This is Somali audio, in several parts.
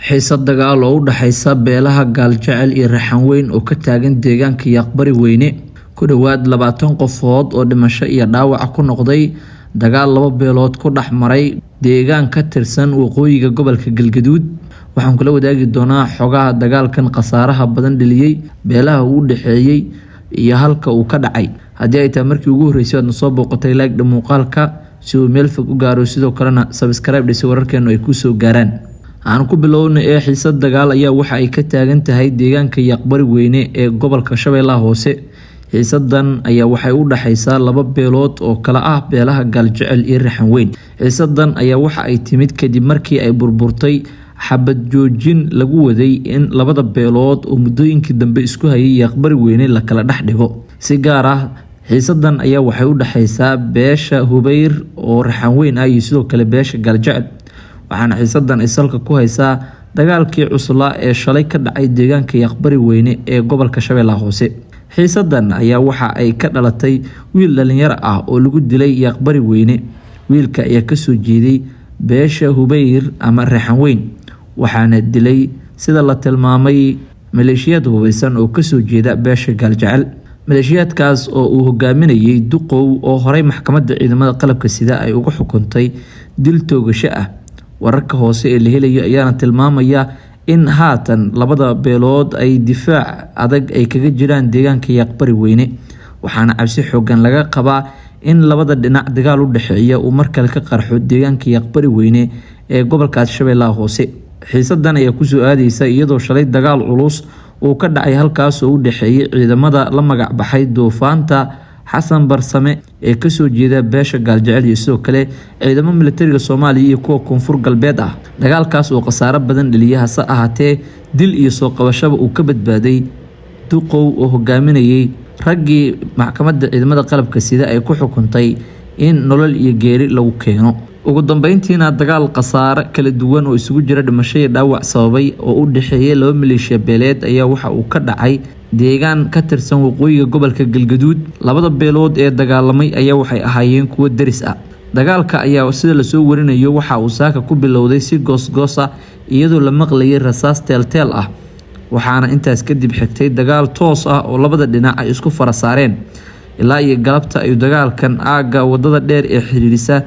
xiisad dagaal oo u dhaxaysa beelaha Gaaljecel iyo Raxan Weyn oo ka taagan deegaanka Yaqbari Weyne ku dhawaad 20 qofood oo dhimasho iyo dhaawac ku noqday dagaal laba beelood ku dhaxmaray deegaan ka tirsan waqooyiga gobolka Galgaduud. waxaan kula wadaagi doonaa xogaha dagaalkan khasaaraha badan dhaliyay beelaha u dhaxeeyay iyo halka uu ka dhacay. haddii ay tahay markii ugu horeysay aad soo booqatay like muuqaalka si uu meel fog u gaaro, sidoo kalena subscribe dhis wararkeena ay ku soo gaaraan. aan ku bilowno xiisad dagaal ayaa waxa ay ka taagan tahay deegaanka Yaqbari Weyne ee gobolka Shabeellaha Hoose. xiisadan ayaa waxay u dhaxaysaa laba beelood oo kala ah beelaha Gaaljecel iyo Raxan Weyn. xiisadan ayaa waxa ay timid kadib markii ay burburtay xabad joojin lagu waday in labada beelood oo muddooyinkii dambe isku hayay Yaqbari Weyne la kala dhex dhigo. si gaar ah xiisadan ayaa waxay u dhaxaysaa beesha Hubayr oo Raxan Weyn ah iyo sidoo kale beesha Gaaljecel. waxaana xiisadan isalka ku haysaa dagaalkii cuslaa ee shalay ka dhacay deegaanka Yaqbari Weyne ee gobolka Shabeellaha Hoose. xiisadan ayaa waxa ay ka dhalatay wiil dhalinyaro ah oo lagu dilay Yaqbari Weyne. wiilka ayaa ka soo jeeday beesha Hubayr ama Raxan Weyn, waxaana dilay sida la tilmaamay maleeshiyad hubeysan oo ka soo jeeda beesha Gaaljecel. maleeshiyadkaas oo uu hogaaminayay duqow oo horey maxkamadda ciidamada qalabka sida ay ugu xukuntay dil toogasho ah. wararka hoose ee la helayo ayaana tilmaamaya in haatan labada beelood ay difaac adag ay kaga jiraan deegaanka Yaqbari Weyne, waxaana cabsi xoogan laga qabaa in labada dhinac dagaal u dhaxeeya uu markale ka qarxo deegaanka Yaqbari Weyne ee gobolka Shabeellaha Hoose. xiisadan ayaa ku soo aadaysa iyadoo shalay dagaal culus uu ka dhacay halkaas oo u dhaxeeyay ciidamada la magac baxay Doofaanta Xasan Barsame ee ka soo jeeda beesha Gaaljecel iyo sidoo kale ciidamada militariga Soomaaliya iyo kuwa koonfur galbeed ah. dagaalkaas oo khasaare badan dhaliyay hase ahaatee dil iyo soo qabashaba uu ka badbaaday duqow oo hogaaminayay raggii maxkamadda ciidamada qalabka sida ay ku xukuntay in nolol iyo geeri lagu keeno. ugu dambeyntiina dagaal khasaare kala duwan oo isugu jira dhimasho iyo dhaawac sababay oo u dhaxeeyay laba maleeshiya beeleed ayaa waxa uu ka dhacay deegaan ka tirsan waqooyiga gobolka Galgaduud. labada beelood ee dagaalamay ayaa waxay ahaayeen kuwo daris ah. dagaalka ayaa sida la soo warinayo waxa uu saaka ku bilowday si goos ah iyadoo la maqlayay rasaas teel ah, waxaana intaas kadib xigtay dagaal toos ah oo labada dhinac ay isku fara saareen. ilaa iyo galabta ay dagaalkan aaga wadada dheer ee xiriirisa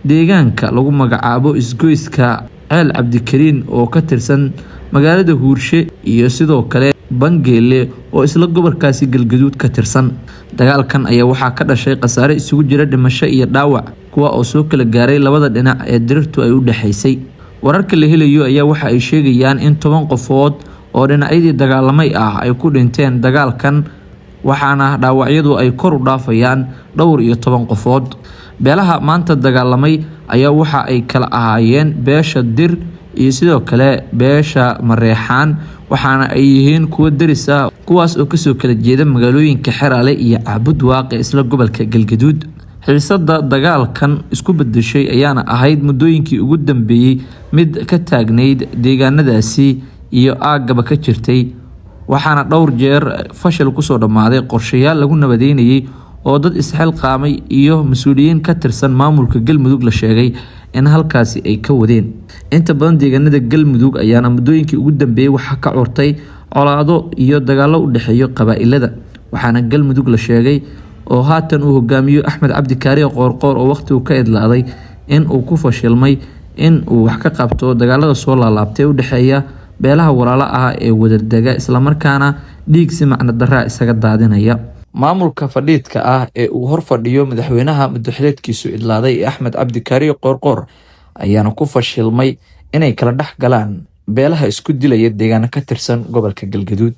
deegaanka lagu magacaabo isgoyska Ceel Cabdikariin oo ka tirsan magaalada Huurshe iyo sidoo kale Bangeele oo isla gobolkaasi Galgaduud ka tirsan. dagaalkan ayaa waxaa ka dhashay khasaare isugu jira dhimasho iyo dhaawac kuwa oo soo kala gaaray labada dhinac ee dirirtu ay u dhaxaysay. wararka la helayo ayaa waxa ay sheegayaan in 10 qofood oo dhinacyadii dagaalamay ah ay ku dhinteen dagaalkan, waxaana dhaawacyadu ay kor u dhaafayaan dhowr iyo 10 qofood. beelaha maanta dagaalamay ayaa waxa ay kala ahaayeen beesha Dir iyo sidoo kale beesha Mareexaan, waxaana ay yihiin kuwo daris ah kuwaas oo kasoo kala jeeda magaalooyinka Xeraale iyo Caabud Waaqe isla gobolka Galgaduud. xiisada dagaalkan isku bedeshay ayaana ahayd muddooyinkii ugu dambeeyay mid ka taagnayd deegaanadaasi iyo aagaba ka jirtay, waxaana dhowr jeer fashil ku soo dhamaaday qorshayaal lagu nabadeynayay oo dad isxilqaamay iyo mas'uuliyiin ka tirsan maamulka Galmudug la sheegay in halkaasi ay ka wadeen. inta badan deegaanada Galmudug ayaana muddooyinkii ugu dambeeyay waxa ka curtay colaado iyo dagaalo u dhaxeeyo qabaa'ilada, waxaana Galmudug la sheegay oo haatan uu hogaamiyo Axmed Cabdi Kaariye Qoorqoor oo waqtigu ka idlaaday in uu ku fashilmay in uu wax ka qabto dagaalada soo laalaabtay u dhaxeeya beelaha walaalo ah ee wadadaga isla markaana dhiig si macna darra isaga daadinaya. maamulka fadhiidka ah ee uu hor fadhiyo madaxweynaha madaxweynkiisu idlaaday Axmed Cabdi Kaariye Qoorqoor ayaana ku fashilmay inay kala dhex galaan beelaha isku dilaya deegaano ka tirsan gobolka Galgaduud.